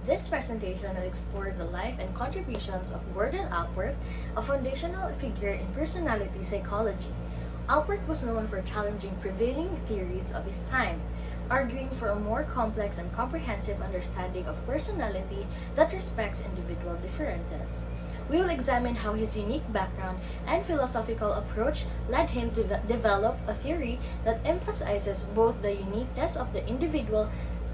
This presentation will explore the life and contributions of Gordon Allport, a foundational figure in personality psychology. Allport was known for challenging prevailing theories of his time, arguing for a more complex and comprehensive understanding of personality that respects individual differences. We will examine how his unique background and philosophical approach led him to develop a theory that emphasizes both the uniqueness of the individual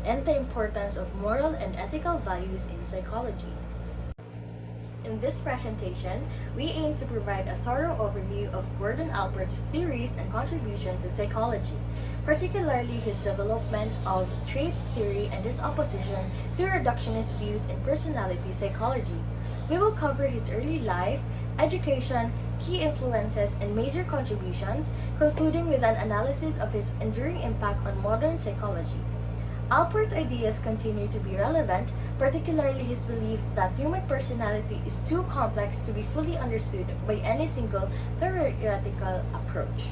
and the importance of moral and ethical values in psychology. In this presentation, we aim to provide a thorough overview of Gordon Allport's theories and contribution to psychology, particularly his development of trait theory and his opposition to reductionist views in personality psychology. We will cover his early life, education, key influences, and major contributions, concluding with an analysis of his enduring impact on modern psychology. Alport's ideas continue to be relevant, particularly his belief that human personality is too complex to be fully understood by any single theoretical approach.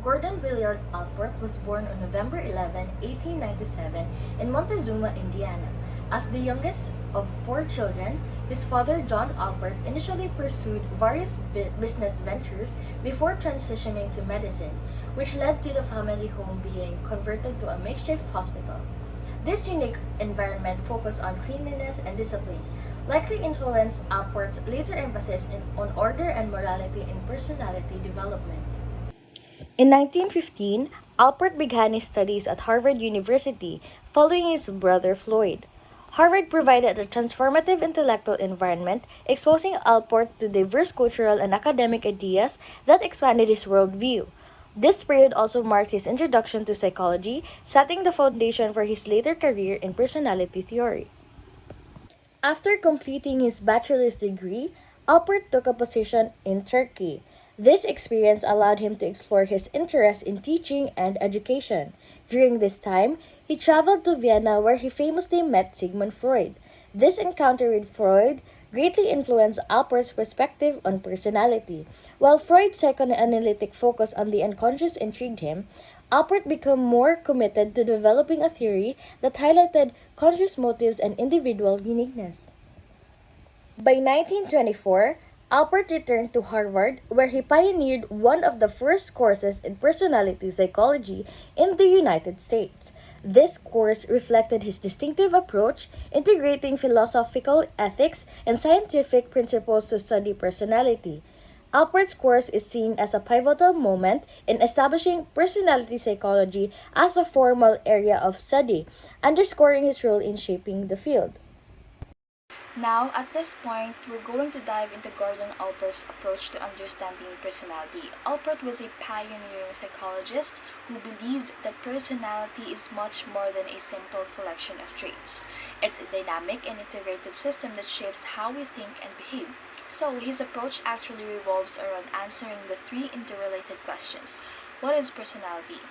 Gordon Willard Allport was born on November 11, 1897, in Montezuma, Indiana. As the youngest of four children, his father, John Allport, initially pursued various business ventures before transitioning to medicine, which led to the family home being converted to a makeshift hospital. This unique environment focused on cleanliness and discipline, likely influenced Allport's later emphasis on order and morality in personality development. In 1915, Allport began his studies at Harvard University, following his brother Floyd. Harvard provided a transformative intellectual environment, exposing Allport to diverse cultural and academic ideas that expanded his worldview. This period also marked his introduction to psychology, setting the foundation for his later career in personality theory. After completing his bachelor's degree, Alpert took a position in Turkey. This experience allowed him to explore his interest in teaching and education. During this time, he traveled to Vienna where he famously met Sigmund Freud. This encounter with Freud greatly influenced Alpert's perspective on personality. While Freud's psychoanalytic focus on the unconscious intrigued him, Alpert became more committed to developing a theory that highlighted conscious motives and individual uniqueness. By 1924, Alpert returned to Harvard, where he pioneered one of the first courses in personality psychology in the United States. This course reflected his distinctive approach, integrating philosophical ethics and scientific principles to study personality. Alpert's course is seen as a pivotal moment in establishing personality psychology as a formal area of study, underscoring his role in shaping the field. Now, at this point, we're going to dive into Gordon Allport's approach to understanding personality. Allport was a pioneering psychologist who believed that personality is much more than a simple collection of traits. It's a dynamic and integrated system that shapes how we think and behave. So, his approach actually revolves around answering the three interrelated questions. What is personality?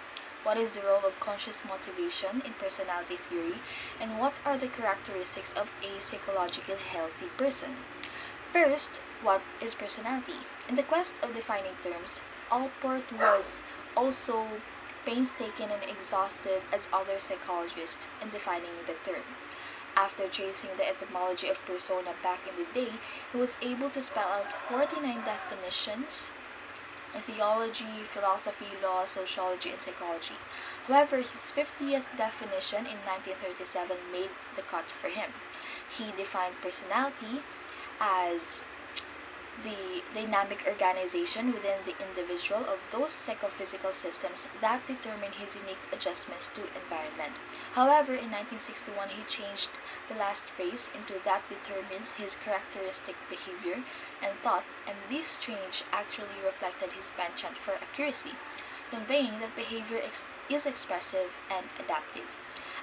What is the role of conscious motivation in personality theory? And what are the characteristics of a psychologically healthy person? First, what is personality? In the quest of defining terms, Allport was also painstaking and exhaustive as other psychologists in defining the term. After tracing the etymology of persona back in the day, he was able to spell out 49 definitions in theology, philosophy, law, sociology, and psychology. However, his 50th definition in 1937 made the cut for him. He defined personality as the dynamic organization within the individual of those psychophysical systems that determine his unique adjustments to environment. However, in 1961, he changed the last phrase into that determines his characteristic behavior and thought, and this change actually reflected his penchant for accuracy, conveying that behavior is expressive and adaptive.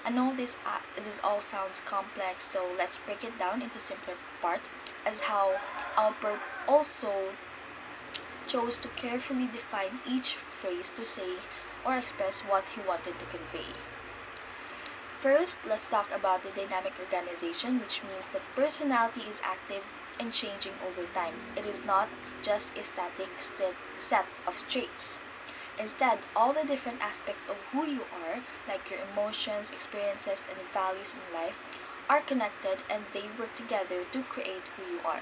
I know this all sounds complex, so let's break it down into simpler part as how Albert also chose to carefully define each phrase to say or express what he wanted to convey. First, let's talk about the dynamic organization, which means that personality is active and changing over time. It is not just a static set of traits. Instead, all the different aspects of who you are, like your emotions, experiences, and values in life, are connected and they work together to create who you are.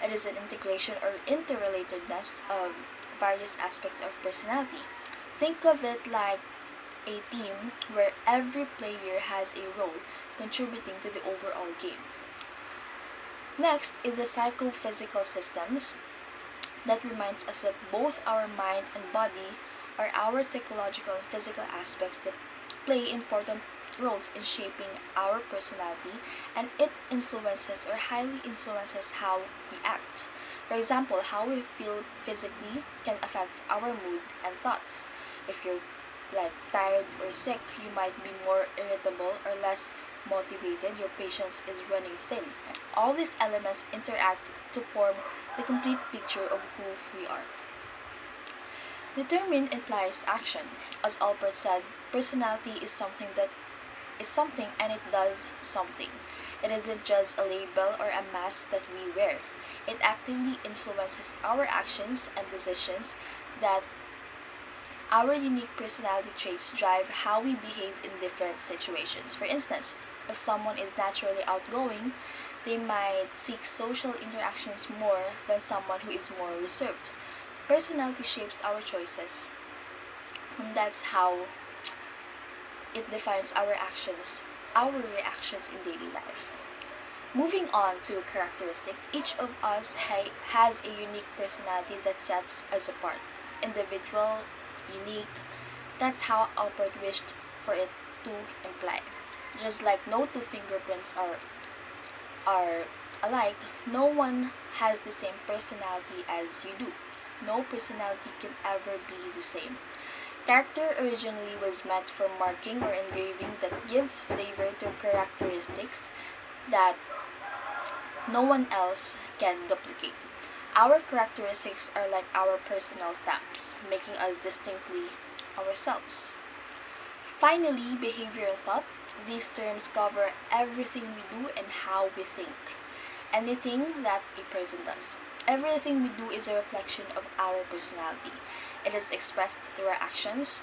It is an integration or interrelatedness of various aspects of personality. Think of it like a team where every player has a role contributing to the overall game. Next is the psychophysical systems that reminds us that both our mind and body are our psychological and physical aspects that play important roles in shaping our personality, and it influences or highly influences how we act. For example, how we feel physically can affect our mood and thoughts. If you're like tired or sick, you might be more irritable or less motivated, your patience is running thin. All these elements interact to form the complete picture of who we are. Determined implies action. As Albert said, personality is something and it does something. It isn't just a label or a mask that we wear. It actively influences our actions and decisions that our unique personality traits drive how we behave in different situations. For instance, if someone is naturally outgoing, they might seek social interactions more than someone who is more reserved. Personality shapes our choices, and that's how it defines our actions, our reactions in daily life. Moving on to characteristic, each of us has a unique personality that sets us apart. Individual, unique, that's how Albert wished for it to imply. Just like no two fingerprints are alike, no one has the same personality as you do. No personality can ever be the same. Character originally was meant for marking or engraving that gives flavor to characteristics that no one else can duplicate. Our characteristics are like our personal stamps, making us distinctly ourselves. Finally, behavior and thought. These terms cover everything we do and how we think. Anything that a person does. Everything we do is a reflection of our personality. It is expressed through our actions,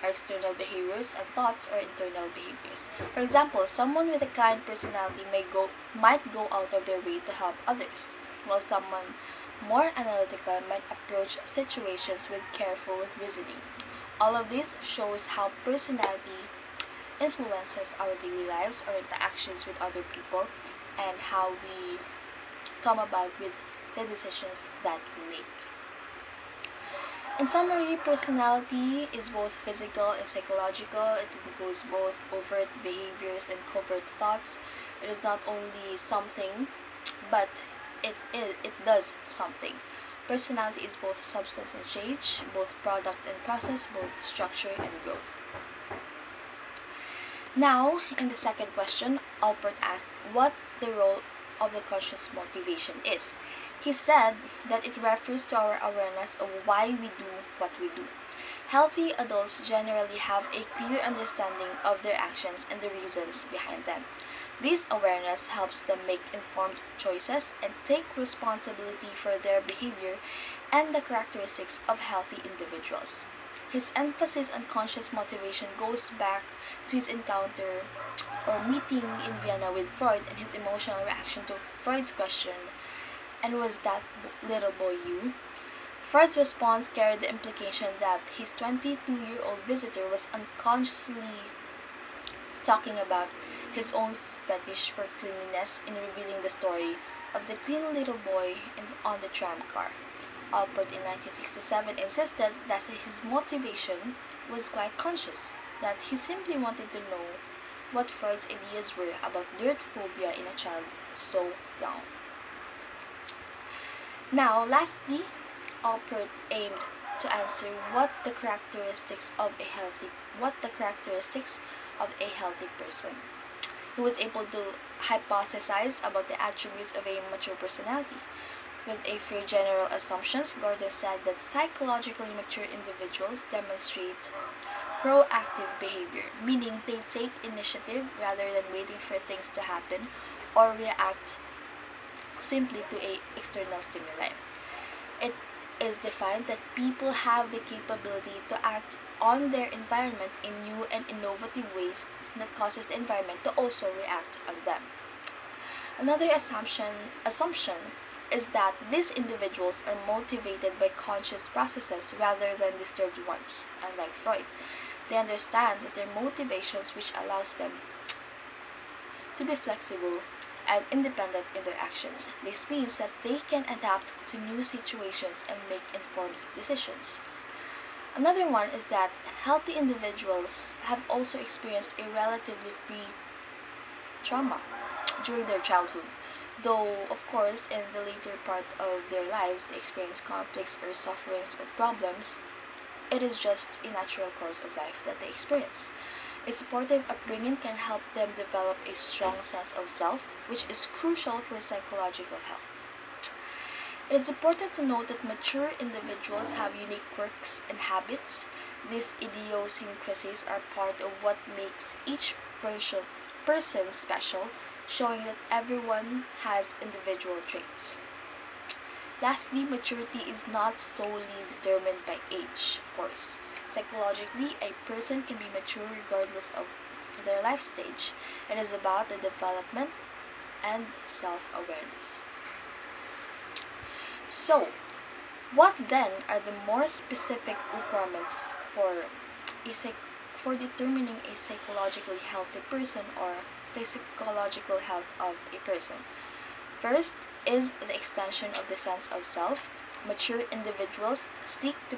our external behaviors, and thoughts or internal behaviors. For example, someone with a kind personality might go out of their way to help others, while someone more analytical might approach situations with careful reasoning. All of this shows how personality influences our daily lives, our interactions with other people, and how we come about with the decisions that we make. In summary, personality is both physical and psychological. It includes both overt behaviors and covert thoughts. It is not only something, but it does something. Personality is both substance and change, both product and process, both structure and growth. Now, in the second question, Alpert asked what the role of the conscious motivation is. He said that it refers to our awareness of why we do what we do. Healthy adults generally have a clear understanding of their actions and the reasons behind them. This awareness helps them make informed choices and take responsibility for their behavior and the characteristics of healthy individuals. His emphasis on conscious motivation goes back to his encounter or meeting in Vienna with Freud and his emotional reaction to Freud's question, "And was that little boy you?" Freud's response carried the implication that his 22-year-old visitor was unconsciously talking about his own fetish for cleanliness in revealing the story of the clean little boy on the tram car. Alpert in 1967 insisted that his motivation was quite conscious, that he simply wanted to know what Freud's ideas were about dirt phobia in a child so young. Now, lastly, Alpert aimed to answer what the characteristics of a healthy person. He was able to hypothesize about the attributes of a mature personality. With a few general assumptions, Gordon said that psychologically mature individuals demonstrate proactive behavior, meaning they take initiative rather than waiting for things to happen or react simply to a external stimuli. It is defined that people have the capability to act on their environment in new and innovative ways that causes the environment to also react on them. Another assumption is that these individuals are motivated by conscious processes rather than disturbed ones, unlike Freud. They understand that their motivations which allows them to be flexible and independent in their actions. This means that they can adapt to new situations and make informed decisions. Another one is that healthy individuals have also experienced a relatively free trauma during their childhood. Though, of course, in the later part of their lives, they experience conflicts or sufferings or problems, it is just a natural course of life that they experience. A supportive upbringing can help them develop a strong sense of self, which is crucial for psychological health. It is important to note that mature individuals have unique quirks and habits. These idiosyncrasies are part of what makes each person special, showing that everyone has individual traits. Lastly, maturity is not solely determined by age, of course. Psychologically, a person can be mature regardless of their life stage. It is about the development and self awareness. So, what then are the more specific requirements a for determining a psychologically healthy person or the psychological health of a person? First is the extension of the sense of self. Mature individuals seek to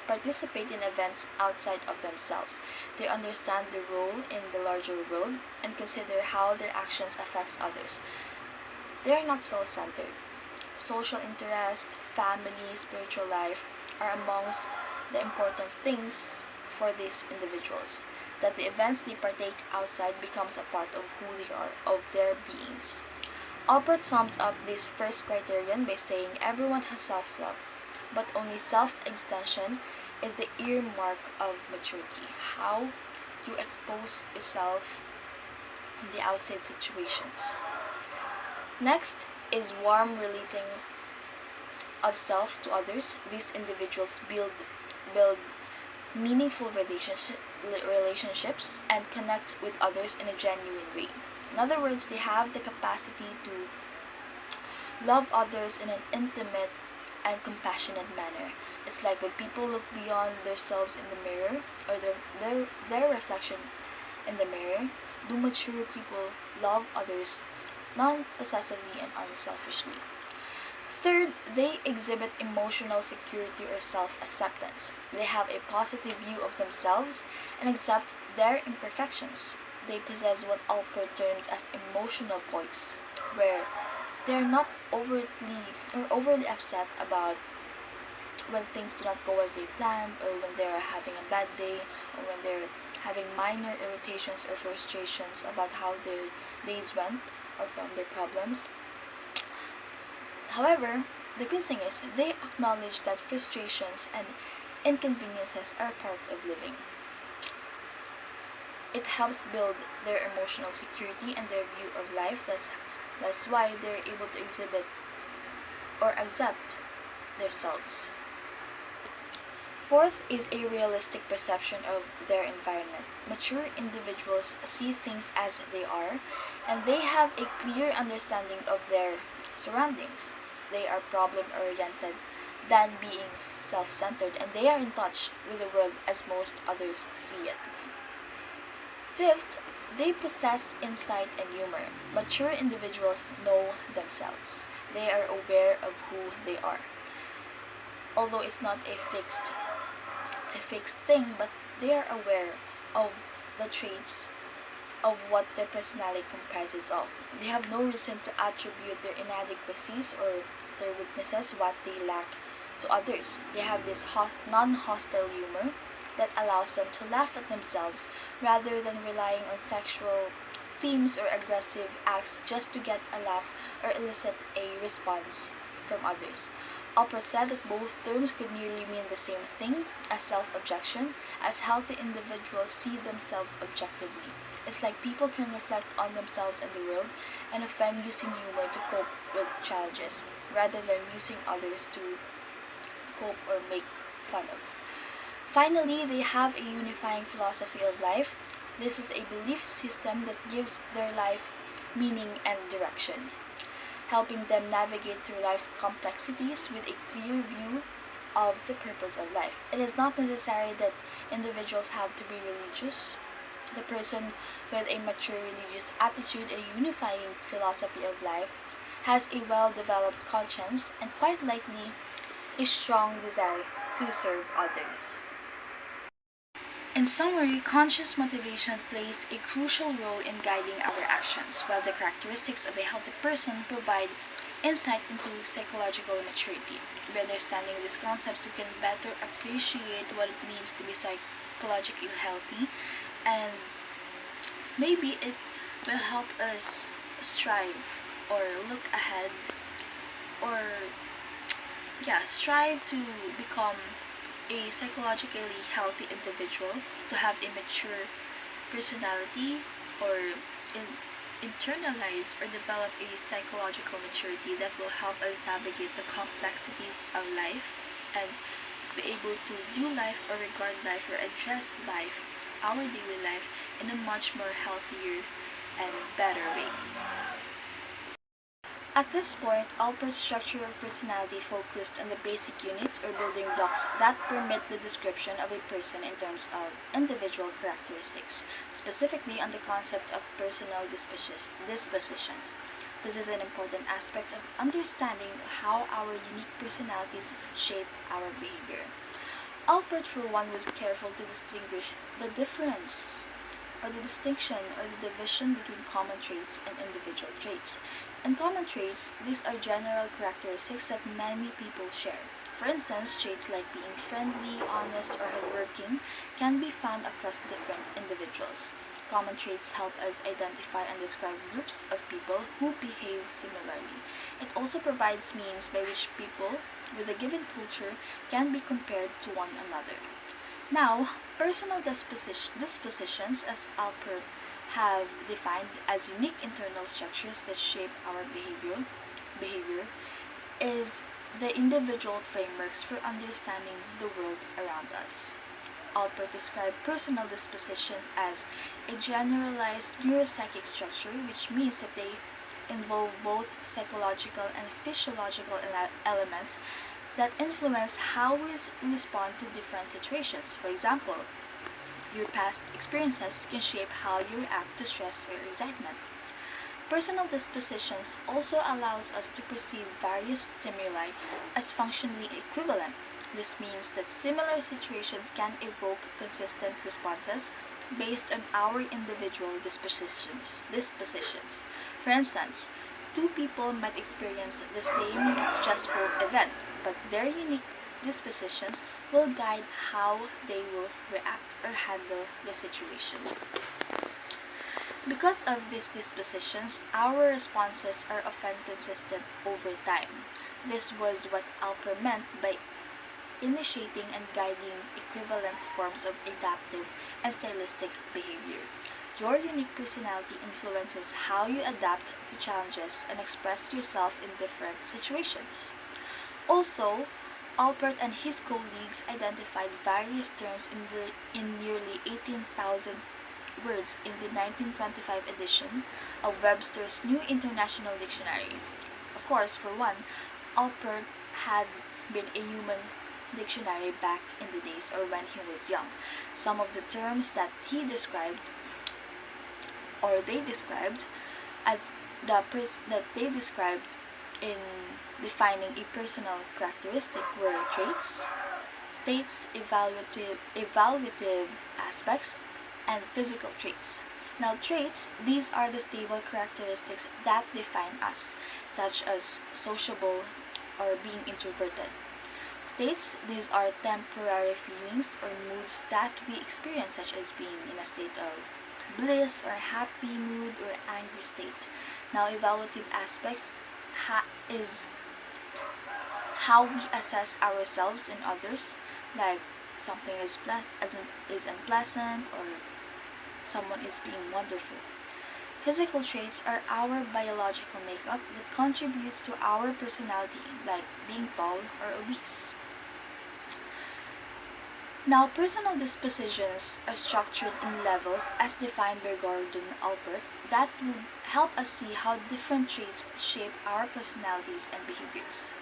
participate in events outside of themselves. They understand their role in the larger world and consider how their actions affects others. They are not self-centered. Social interest, family, spiritual life are amongst the important things for these individuals. That the events they partake outside becomes a part of who they are, of their beings. Alpert summed up this first criterion by saying everyone has self-love, but only self-extension is the earmark of maturity. How you expose yourself in the outside situations. Next is warm relating of self to others. These individuals build meaningful relationships and connect with others in a genuine way. In other words, they have the capacity to love others in an intimate and compassionate manner. It's like when people look beyond themselves in the mirror or their reflection in the mirror, do mature people love others non-possessively and unselfishly. Third, they exhibit emotional security or self-acceptance. They have a positive view of themselves and accept their imperfections. They possess what Alpert terms as emotional poise, where they are not overly upset about when things do not go as they planned, or when they are having a bad day, or when they're having minor irritations or frustrations about how their days went or from their problems. However, the good thing is they acknowledge that frustrations and inconveniences are part of living. It helps build their emotional security and their view of life. That's why they're able to exhibit or accept themselves. Fourth is a realistic perception of their environment. Mature individuals see things as they are, and they have a clear understanding of their surroundings. They are problem-oriented than being self-centered, and they are in touch with the world as most others see it. Fifth, they possess insight and humor. Mature individuals know themselves. They are aware of who they are. Although it's not a fixed thing, but they are aware of the traits of what their personality comprises of. They have no reason to attribute their inadequacies or their weaknesses, what they lack, to others. They have this non-hostile humor that allows them to laugh at themselves rather than relying on sexual themes or aggressive acts just to get a laugh or elicit a response from others. Alpert said that both terms could nearly mean the same thing as self-objection, as healthy individuals see themselves objectively. It's like people can reflect on themselves and the world and offend using humor to cope with challenges, rather than using others to cope or make fun of. Finally, they have a unifying philosophy of life. This is a belief system that gives their life meaning and direction, helping them navigate through life's complexities with a clear view of the purpose of life. It is not necessary that individuals have to be religious. The person with a mature religious attitude, a unifying philosophy of life, has a well developed conscience and quite likely a strong desire to serve others. In summary, conscious motivation plays a crucial role in guiding our actions, while the characteristics of a healthy person provide insight into psychological maturity. By understanding these concepts, we can better appreciate what it means to be psychologically healthy, and maybe it will help us strive or look ahead, or strive to become a psychologically healthy individual, to have a mature personality, or internalize or develop a psychological maturity that will help us navigate the complexities of life and be able to view life or regard life or address life, our daily life, in a much more healthier and better way. At this point, Alpert's structure of personality focused on the basic units or building blocks that permit the description of a person in terms of individual characteristics, specifically on the concept of personal dispositions. This is an important aspect of understanding how our unique personalities shape our behavior. Alpert, for one, was careful to distinguish the difference or the distinction or the division between common traits and individual traits. In common traits, these are general characteristics that many people share. For instance, traits like being friendly, honest, or hardworking can be found across different individuals. Common traits help us identify and describe groups of people who behave similarly. It also provides means by which people with a given culture can be compared to one another. Now, personal dispositions, as Alpert have defined as unique internal structures that shape our behavior, is the individual frameworks for understanding the world around us. Alpert described personal dispositions as a generalized neuropsychic structure, which means that they involve both psychological and physiological elements that influence how we respond to different situations. For example, your past experiences can shape how you react to stress or excitement. Personal dispositions also allows us to perceive various stimuli as functionally equivalent. This means that similar situations can evoke consistent responses based on our individual dispositions. For instance, two people might experience the same stressful event, but their unique dispositions will guide how they will react or handle the situation. Because of these dispositions, our responses are often consistent over time. This was what Alper meant by initiating and guiding equivalent forms of adaptive and stylistic behavior. Your unique personality influences how you adapt to challenges and express yourself in different situations. Also, Alpert and his colleagues identified various terms in nearly 18,000 words in the 1925 edition of Webster's New International Dictionary. Of course, for one, Alpert had been a human dictionary back in the days or when he was young. Some of the terms that he described or they described as that they described in defining a personal characteristic were traits, states, evaluative aspects, and physical traits. Now, traits, these are the stable characteristics that define us, such as sociable or being introverted. States, these are temporary feelings or moods that we experience, such as being in a state of bliss or happy mood or angry state. Now, evaluative aspects is how we assess ourselves and others, like something is unpleasant or someone is being wonderful. Physical traits are our biological makeup that contributes to our personality, like being tall or obese. Now, personal dispositions are structured in levels as defined by Gordon Allport that will help us see how different traits shape our personalities and behaviors.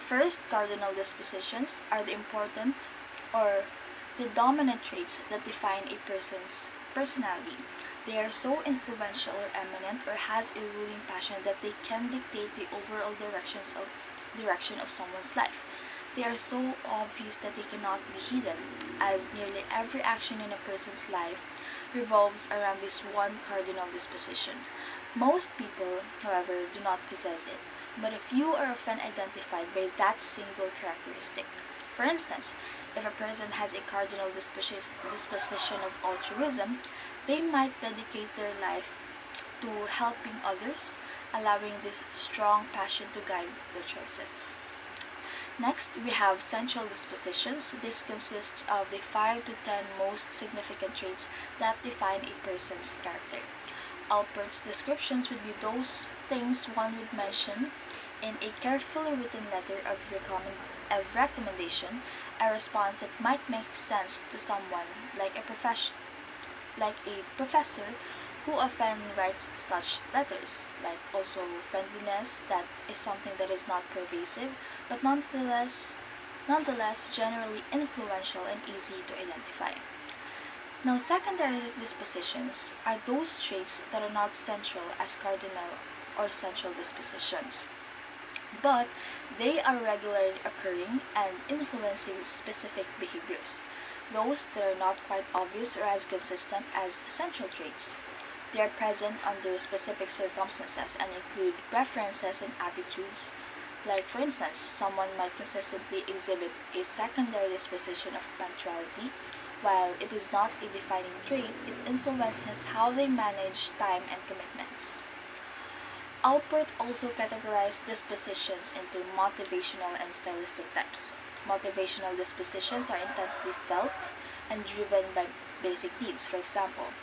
First, cardinal dispositions are the important or the dominant traits that define a person's personality. They are so influential or eminent or has a ruling passion that they can dictate the overall direction of someone's life. They are so obvious that they cannot be hidden, as nearly every action in a person's life revolves around this one cardinal disposition. Most people, however, do not possess it, but a few are often identified by that single characteristic. For instance, if a person has a cardinal disposition of altruism, they might dedicate their life to helping others, allowing this strong passion to guide their choices. Next, we have central dispositions. This consists of the 5 to 10 most significant traits that define a person's character. Alpert's descriptions would be those things one would mention in a carefully written letter of recommendation, a response that might make sense to someone like a professor who often writes such letters, like also friendliness that is something that is not pervasive but nonetheless generally influential and easy to identify. Now, secondary dispositions are those traits that are not central as cardinal or central dispositions, but they are regularly occurring and influencing specific behaviors. Those that are not quite obvious or as consistent as central traits. They are present under specific circumstances and include preferences and attitudes. Like, for instance, someone might consistently exhibit a secondary disposition of punctuality. While it is not a defining trait, it influences how they manage time and commitments. Alpert also categorized dispositions into motivational and stylistic types. Motivational dispositions are intensely felt and driven by basic needs. For example,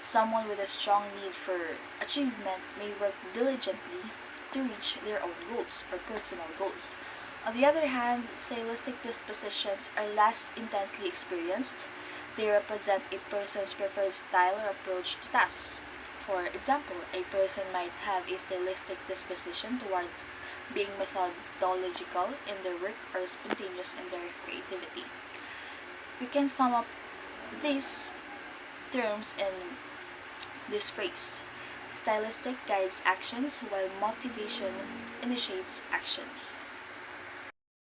someone with a strong need for achievement may work diligently to reach their own goals or personal goals. On the other hand, stylistic dispositions are less intensely experienced. They represent a person's preferred style or approach to tasks. For example, a person might have a stylistic disposition towards being methodological in their work or spontaneous in their creativity. We can sum up these terms in this phrase. Stylistic guides actions while motivation initiates actions.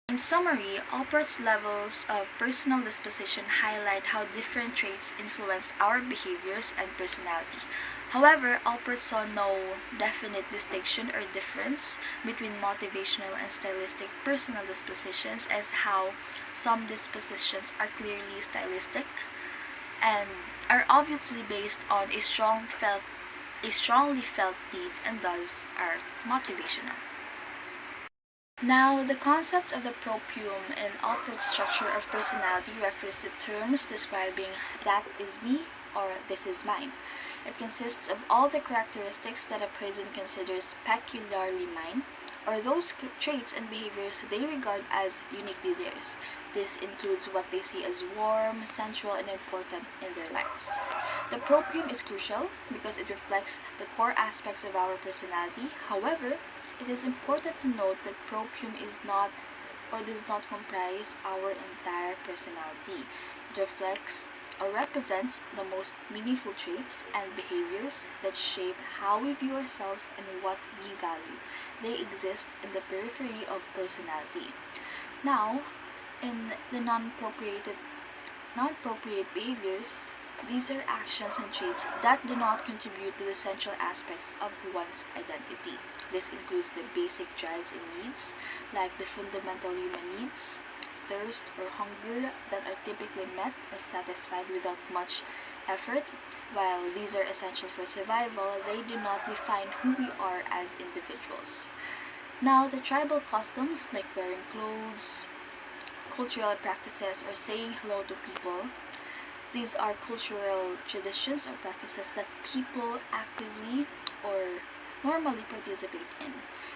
In summary, Alpert's levels of personal disposition highlight how different traits influence our behaviors and personality. However, Alpert saw no definite distinction or difference between motivational and stylistic personal dispositions, as how some dispositions are clearly stylistic and are obviously based on a strongly felt need and thus are motivational. Now, the concept of the proprium in Alpert's structure of personality refers to terms describing that is me or this is mine. It consists of all the characteristics that a person considers peculiarly mine, or those traits and behaviors they regard as uniquely theirs. This includes what they see as warm, sensual, and important in their lives. The proprium is crucial because it reflects the core aspects of our personality. However, it is important to note that proprium is not or does not comprise our entire personality. It reflects or represents the most meaningful traits and behaviors that shape how we view ourselves and what we value. They exist in the periphery of personality. Now, in the non-appropriate behaviors, these are actions and traits that do not contribute to the central aspects of one's identity. This includes the basic drives and needs, like the fundamental human needs, thirst or hunger that are typically met or satisfied without much effort. While these are essential for survival, they do not define who we are as individuals. Now, the tribal customs like wearing clothes, cultural practices, or saying hello to people, these are cultural traditions or practices that people actively or normally participate in.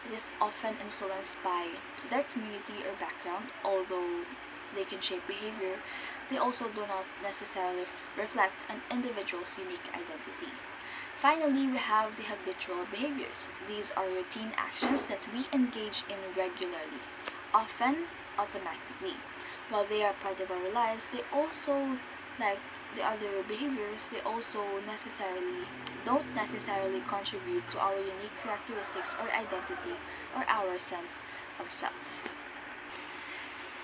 It is often influenced by their community or background, although they can shape behavior, they also do not necessarily reflect an individual's unique identity. Finally, we have the habitual behaviors. These are routine actions that we engage in regularly, often automatically. While they are part of our lives, they also, like the other behaviors, they also necessarily don't necessarily contribute to our unique characteristics or identity or our sense of self.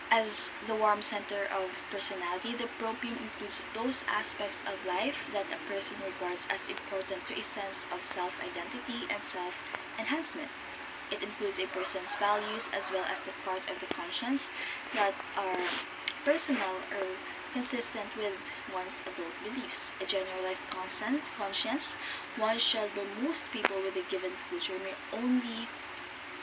As the warm center of personality, the propium includes those aspects of life that a person regards as important to a sense of self identity and self enhancement. It includes a person's values as well as the part of the conscience that are personal or consistent with one's adult beliefs. A generalized conscience, one shelled by most people with a given culture, may only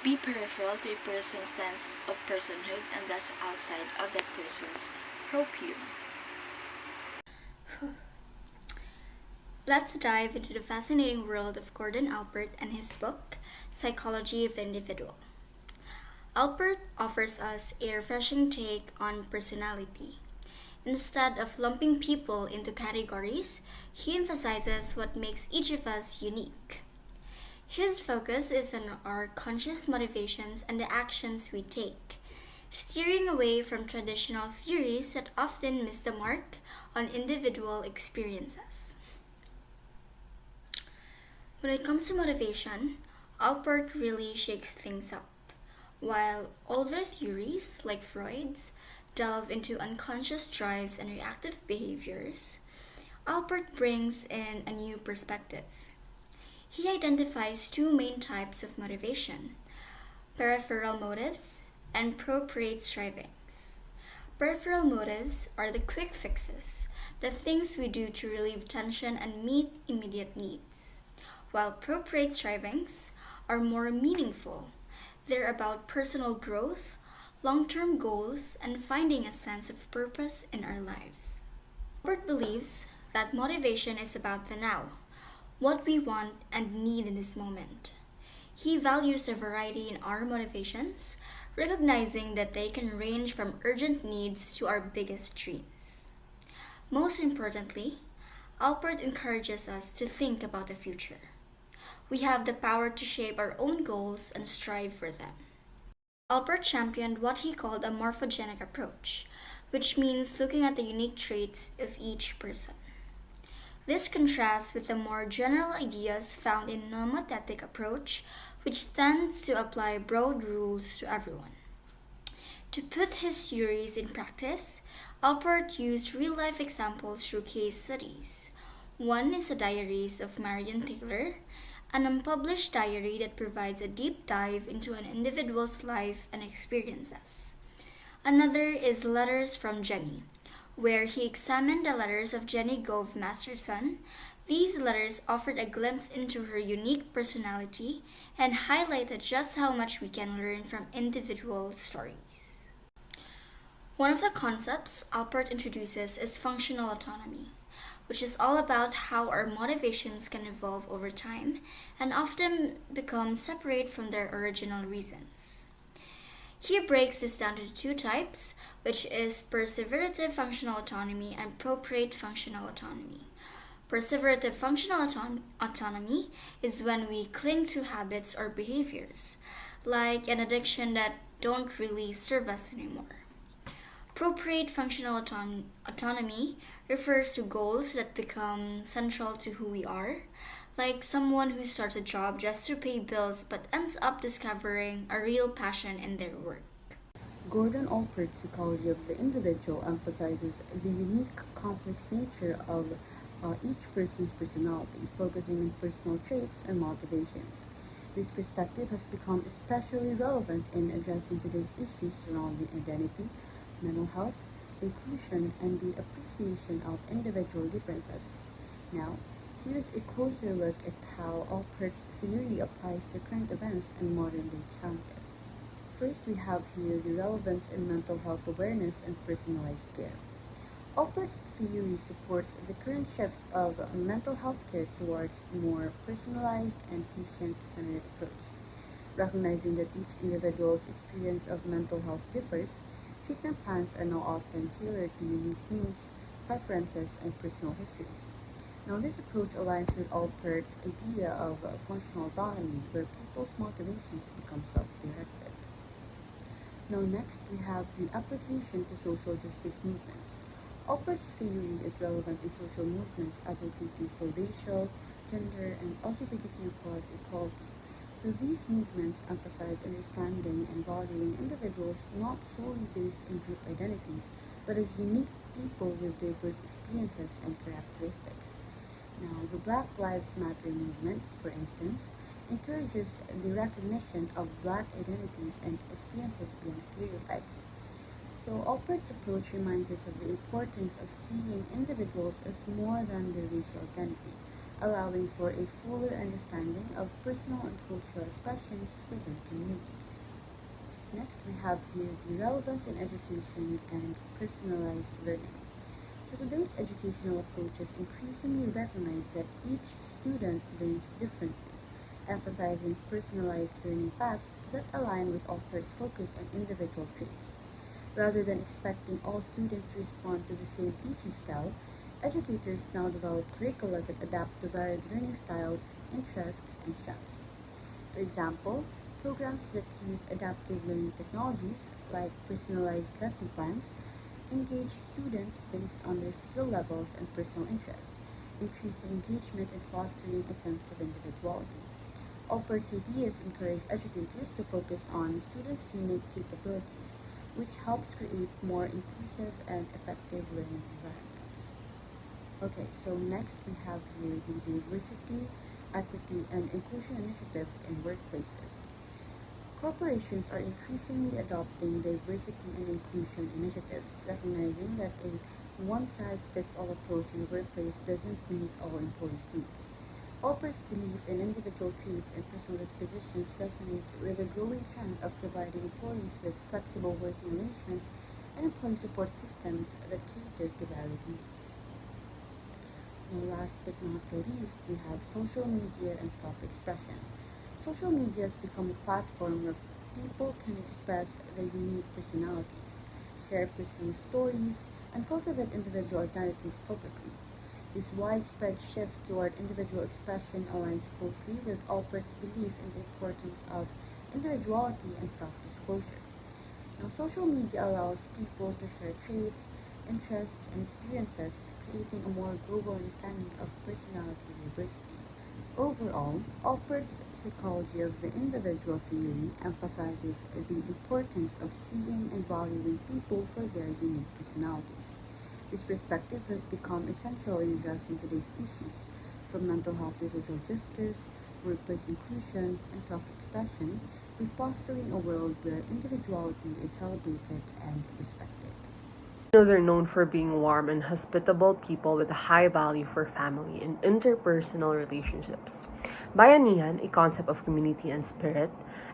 be peripheral to a person's sense of personhood and thus outside of that person's proprium. Let's dive into the fascinating world of Gordon Alpert and his book, Psychology of the Individual. Alpert offers us a refreshing take on personality. Instead of lumping people into categories, he emphasizes what makes each of us unique. His focus is on our conscious motivations and the actions we take, steering away from traditional theories that often miss the mark on individual experiences. When it comes to motivation, Alpert really shakes things up. While older theories, like Freud's, delve into unconscious drives and reactive behaviors, Alpert brings in a new perspective. He identifies two main types of motivation: peripheral motives and appropriate strivings. Peripheral motives are the quick fixes, the things we do to relieve tension and meet immediate needs, while appropriate strivings are more meaningful. They're about personal growth, long term goals, and finding a sense of purpose in our lives. Albert believes that motivation is about the now, what we want and need in this moment. He values the variety in our motivations, recognizing that they can range from urgent needs to our biggest dreams. Most importantly, Alpert encourages us to think about the future. We have the power to shape our own goals and strive for them. Alpert championed what he called a morphogenic approach, which means looking at the unique traits of each person. This contrasts with the more general ideas found in nomothetic approach, which tends to apply broad rules to everyone. To put his theories in practice, Alpert used real-life examples through case studies. One is the Diaries of Marion Taylor, an unpublished diary that provides a deep dive into an individual's life and experiences. Another is Letters from Jenny, where he examined the letters of Jenny Gove Masterson. These letters offered a glimpse into her unique personality and highlighted just how much we can learn from individual stories. One of the concepts Alpert introduces is functional autonomy, which is all about how our motivations can evolve over time and often become separate from their original reasons. He breaks this down to two types, which is perseverative functional autonomy and appropriate functional autonomy. Perseverative functional autonomy is when we cling to habits or behaviors, like an addiction that don't really serve us anymore. Appropriate functional autonomy refers to goals that become central to who we are, like someone who starts a job just to pay bills but ends up discovering a real passion in their work. Gordon Alpert's Psychology of the Individual emphasizes the unique, complex nature of each person's personality, focusing on personal traits and motivations. This perspective has become especially relevant in addressing today's issues surrounding identity, mental health, inclusion, and the appreciation of individual differences. Now, here's a closer look at how Alpert's theory applies to current events and modern-day challenges. First, we have here the relevance in mental health awareness and personalized care. Alpert's theory supports the current shift of mental health care towards a more personalized and patient-centered approach. Recognizing that each individual's experience of mental health differs, Treatment plans are now often tailored to unique needs, preferences, and personal histories. Now, this approach aligns with Alpert's idea of functional autonomy, where people's motivations become self-directed. Now, next, we have the application to social justice movements. Alpert's theory is relevant to social movements advocating for racial, gender, and LGBTQ plus equality. So these movements emphasize understanding and valuing individuals not solely based on group identities, but as unique people with diverse experiences and characteristics. Now, the Black Lives Matter movement, for instance, encourages the recognition of Black identities and experiences beyond stereotypes. So, Alpert's approach reminds us of the importance of seeing individuals as more than their racial identity, allowing for a fuller understanding of personal and cultural expressions within communities. Next, we have here the relevance in education and personalized learning. So today's educational approaches increasingly recognize that each student learns differently, emphasizing personalized learning paths that align with Alpert's focus on individual traits. Rather than expecting all students to respond to the same teaching style, educators now develop curricula that adapt to varied learning styles, interests, and strengths. For example, programs that use adaptive learning technologies, like personalized lesson plans, engage students based on their skill levels and personal interests, increasing engagement and fostering a sense of individuality. Alpert's ideas encourage educators to focus on students' unique capabilities, which helps create more inclusive and effective learning environments. Okay, so next we have here the diversity, equity, and inclusion initiatives in workplaces. Corporations are increasingly adopting diversity and inclusion initiatives, recognizing that a one-size-fits-all approach in the workplace doesn't meet all employees' needs. Alpert's belief in individual traits and personal dispositions resonates with the growing trend of providing employees with flexible working arrangements and employee support systems that cater to varied needs. And last but not the least, we have social media and self-expression. Social media has become a platform where people can express their unique personalities, share personal stories, and cultivate individual identities publicly. This widespread shift toward individual expression aligns closely with Alpert's belief in the importance of individuality and self-disclosure. Now, social media allows people to share traits, interests, and experiences, creating a more global understanding of personality diversity. Overall, Alpert's psychology of the individual theory emphasizes the importance of seeing and valuing people for their unique personalities. This perspective has become essential in addressing today's issues, from mental health to social justice, workplace inclusion, and self-expression, by fostering a world where individuality is celebrated and respected. Filipinos are known for being warm and hospitable people with a high value for family and interpersonal relationships. Bayanihan, a concept of community and spirit,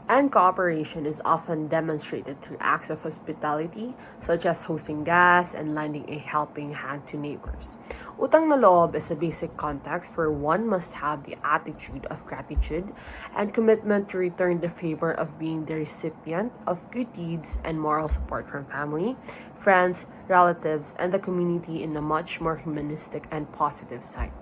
and cooperation is often demonstrated through acts of hospitality, such as hosting guests and lending a helping hand to neighbors. Utang na loob is a basic context where one must have the attitude of gratitude and commitment to return the favor of being the recipient of good deeds and moral support from family, friends, relatives, and the community in a much more humanistic and positive side.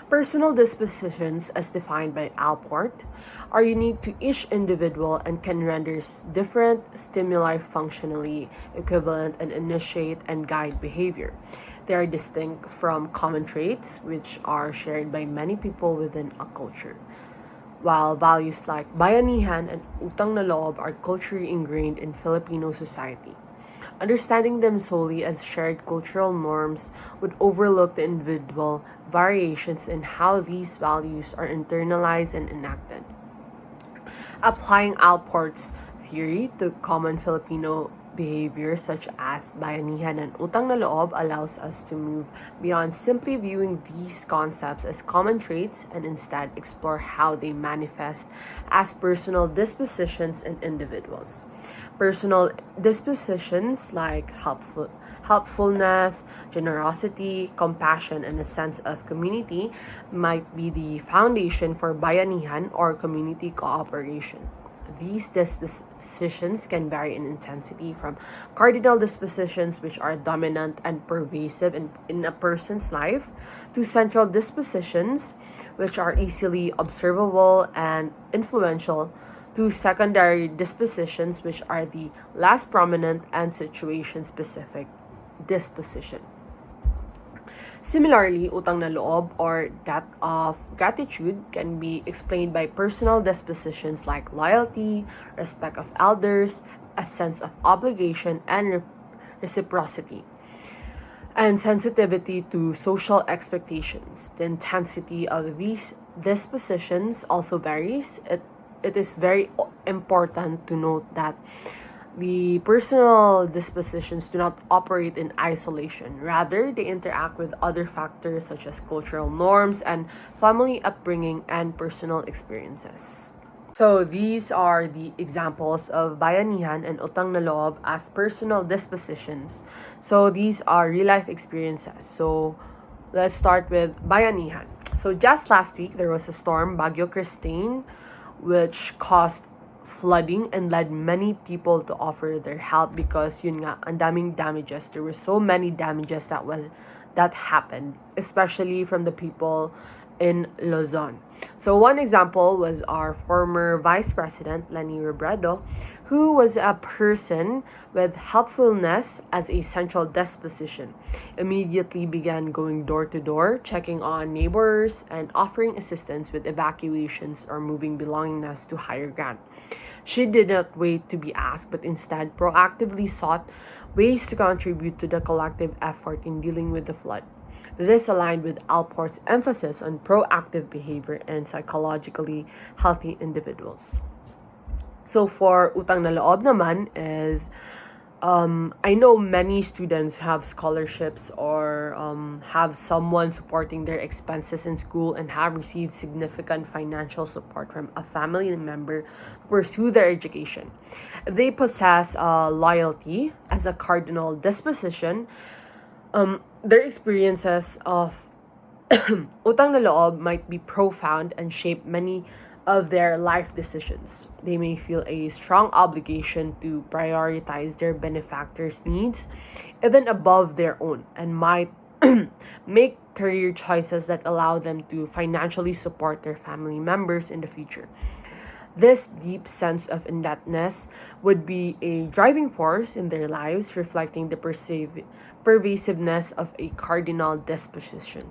Personal dispositions, as defined by Alport, are unique to each individual and can render different stimuli functionally equivalent and initiate and guide behavior. They are distinct from common traits, which are shared by many people within a culture. While values like bayanihan and utang na loob are culturally ingrained in Filipino society. Understanding them solely as shared cultural norms would overlook the individual variations in how these values are internalized and enacted. Applying Alport's theory to common Filipino behaviors such as bayanihan and utang na loob allows us to move beyond simply viewing these concepts as common traits and instead explore how they manifest as personal dispositions in individuals. Personal dispositions like helpfulness, generosity, compassion, and a sense of community might be the foundation for bayanihan or community cooperation. these dispositions can vary in intensity from cardinal dispositions, which are dominant and pervasive in a person's life, to central dispositions, which are easily observable and influential, to secondary dispositions, which are the less prominent and situation specific disposition. Similarly, utang na loob or debt of gratitude can be explained by personal dispositions like loyalty, respect of elders, a sense of obligation, and reciprocity, and sensitivity to social expectations. The intensity of these dispositions also varies. It is very important to note that the personal dispositions do not operate in isolation. Rather, they interact with other factors such as cultural norms and family upbringing and personal experiences. So these are the examples of bayanihan and utang na loob as personal dispositions. So these are real life experiences. So let's start with bayanihan. So just last week, there was a storm, Bagyo Christine, which caused flooding and led many people to offer their help because yun nga, ang daming damages. There were so many damages that happened, especially from the people in Luzon. So one example was our former Vice President, Lenny Robredo, who was a person with helpfulness as a central disposition, immediately began going door to door, checking on neighbors, and offering assistance with evacuations or moving belongingness to higher ground. She did not wait to be asked, but instead proactively sought ways to contribute to the collective effort in dealing with the flood. This aligned with Alport's emphasis on proactive behavior and psychologically healthy individuals. So for utang na loob naman is, I know many students have scholarships or have someone supporting their expenses in school and have received significant financial support from a family member to pursue their education. They possess loyalty as a cardinal disposition. Their experiences of utang na loob might be profound and shape many of their life decisions. They may feel a strong obligation to prioritize their benefactors' needs even above their own, and might make career choices that allow them to financially support their family members in the future. This deep sense of indebtedness would be a driving force in their lives, reflecting the pervasiveness of a cardinal disposition.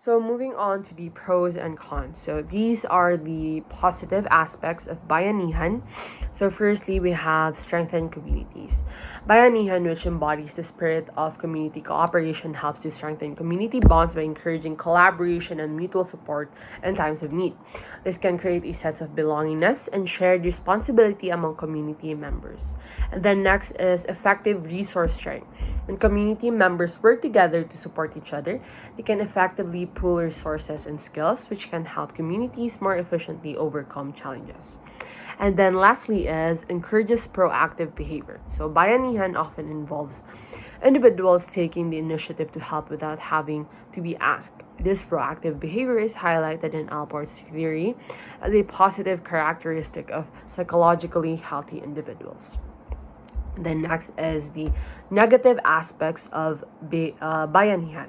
So moving on to the pros and cons. So these are the positive aspects of bayanihan. So firstly, we have strengthened communities. Bayanihan, which embodies the spirit of community cooperation, helps to strengthen community bonds by encouraging collaboration and mutual support in times of need. This can create a sense of belongingness and shared responsibility among community members. And then next is effective resource sharing. When community members work together to support each other, they can effectively pool resources and skills, which can help communities more efficiently overcome challenges. And then lastly is encourages proactive behavior. So bayanihan often involves individuals taking the initiative to help without having to be asked. This proactive behavior is highlighted in Alport's theory as a positive characteristic of psychologically healthy individuals. Then next is the negative aspects of bayanihan.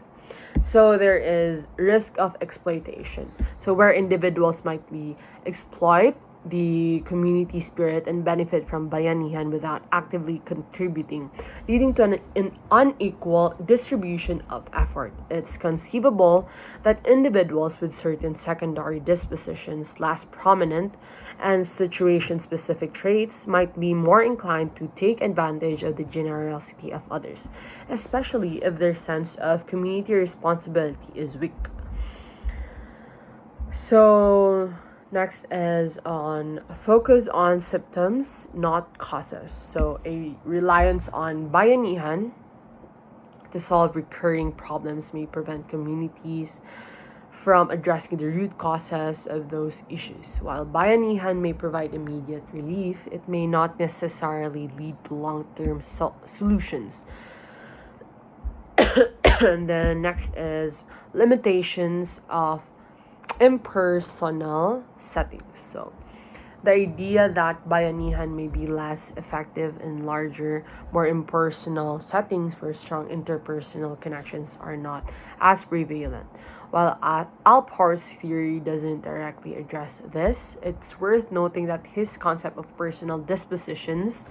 So there is risk of exploitation. So where individuals might be exploit the community spirit and benefit from bayanihan without actively contributing, leading to an unequal distribution of effort. It's conceivable that individuals with certain secondary dispositions, less prominent, and situation-specific traits might be more inclined to take advantage of the generosity of others, especially if their sense of community responsibility is weak. So next is on focus on symptoms, not causes. So a reliance on bayanihan to solve recurring problems may prevent communities from addressing the root causes of those issues. While bayanihan may provide immediate relief, it may not necessarily lead to long-term solutions. And then next is limitations of impersonal settings. So The idea that bayanihan may be less effective in larger, more impersonal settings where strong interpersonal connections are not as prevalent. While Alpor's theory doesn't directly address this, it's worth noting that his concept of personal dispositions,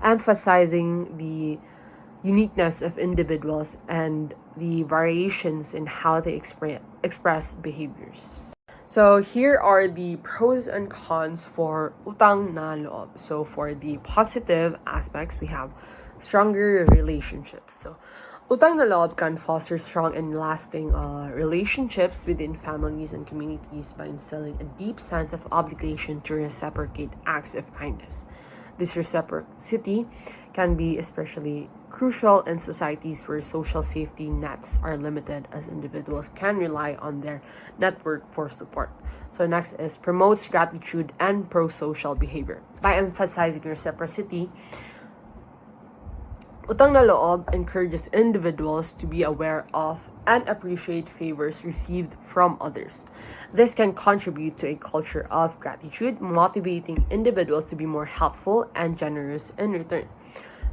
emphasizing the uniqueness of individuals and the variations in how they express behaviors. So here are the pros and cons for utang na loob. So for the positive aspects, we have stronger relationships. So utang na loob can foster strong and lasting relationships within families and communities by instilling a deep sense of obligation to reciprocate acts of kindness. This reciprocity can be especially crucial in societies where social safety nets are limited, as individuals can rely on their network for support. So next is promotes gratitude and pro-social behavior. By emphasizing reciprocity, utang na loob encourages individuals to be aware of and appreciate favors received from others. This can contribute to a culture of gratitude, motivating individuals to be more helpful and generous in return.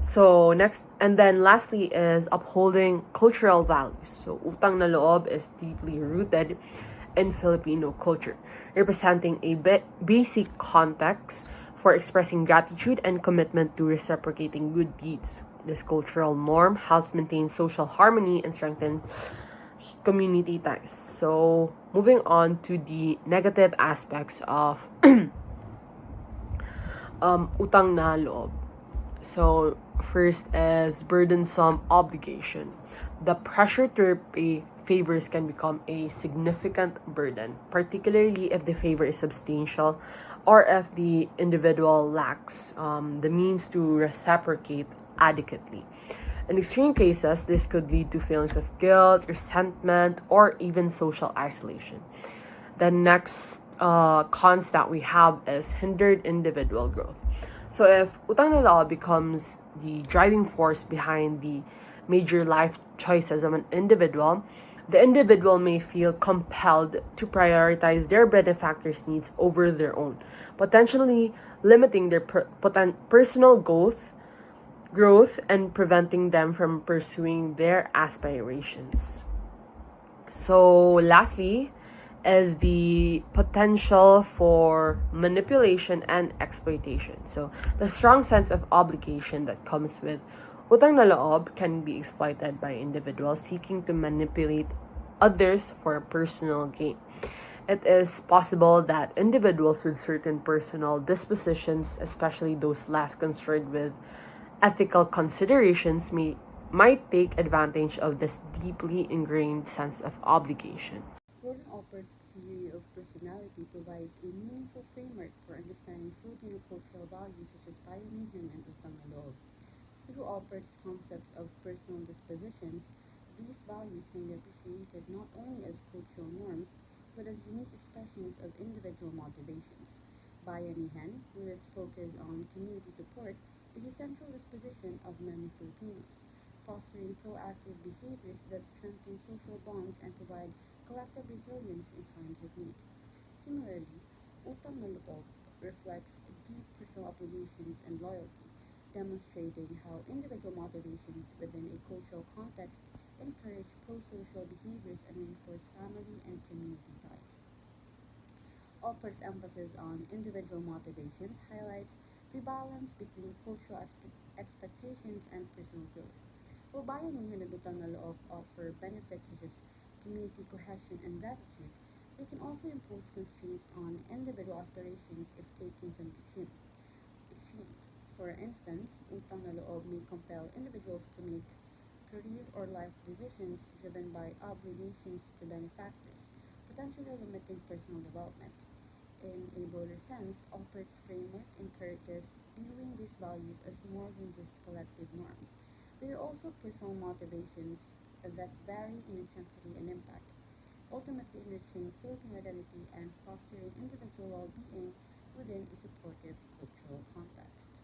So next, and then lastly is upholding cultural values. So utang na loob is deeply rooted in Filipino culture, representing a basic context for expressing gratitude and commitment to reciprocating good deeds. This cultural norm helps maintain social harmony and strengthen community ties. So moving on to the negative aspects of utang na loob. So first is burdensome obligation. The pressure to repay favors can become a significant burden, particularly if the favor is substantial or if the individual lacks the means to reciprocate adequately. In extreme cases, this could lead to feelings of guilt, resentment, or even social isolation. The next cons that we have is hindered individual growth. So if utang na loob becomes the driving force behind the major life choices of an individual, the individual may feel compelled to prioritize their benefactor's needs over their own, potentially limiting their personal growth and preventing them from pursuing their aspirations. So lastly is the potential for manipulation and exploitation. So the strong sense of obligation that comes with utang na loob can be exploited by individuals seeking to manipulate others for personal gain. It is possible that individuals with certain personal dispositions, especially those less concerned with ethical considerations, might take advantage of this deeply ingrained sense of obligation. Gordon Alport's theory of personality provides a meaningful framework for understanding Filipino cultural values such as bayanihan and utang na loob. Through Alport's concepts of personal dispositions, these values can be appreciated not only as cultural norms, but as unique expressions of individual motivations. Bayanihan, with its focus on community support, is a central disposition of many Filipinos, fostering proactive behaviors that strengthen social bonds and provide collective resilience in times of need. Similarly, utang na loob reflects deep personal obligations and loyalty, demonstrating how individual motivations within a cultural context encourage pro-social behaviors and reinforce family and community ties. Alpert's emphasis on individual motivations highlights the balance between cultural expectations and personal growth. While bayanihan and utang na loob offer benefits such as community cohesion and gratitude, they can also impose constraints on individual aspirations if taken to an extreme. For instance, utang na loob may compel individuals to make career or life decisions driven by obligations to benefactors, potentially limiting personal development. In a broader sense, Alpert's framework encourages viewing these values as more than just collective norms. They are also personal motivations that vary in intensity and impact, ultimately enriching Philippine identity and fostering individual well-being within a supportive cultural context.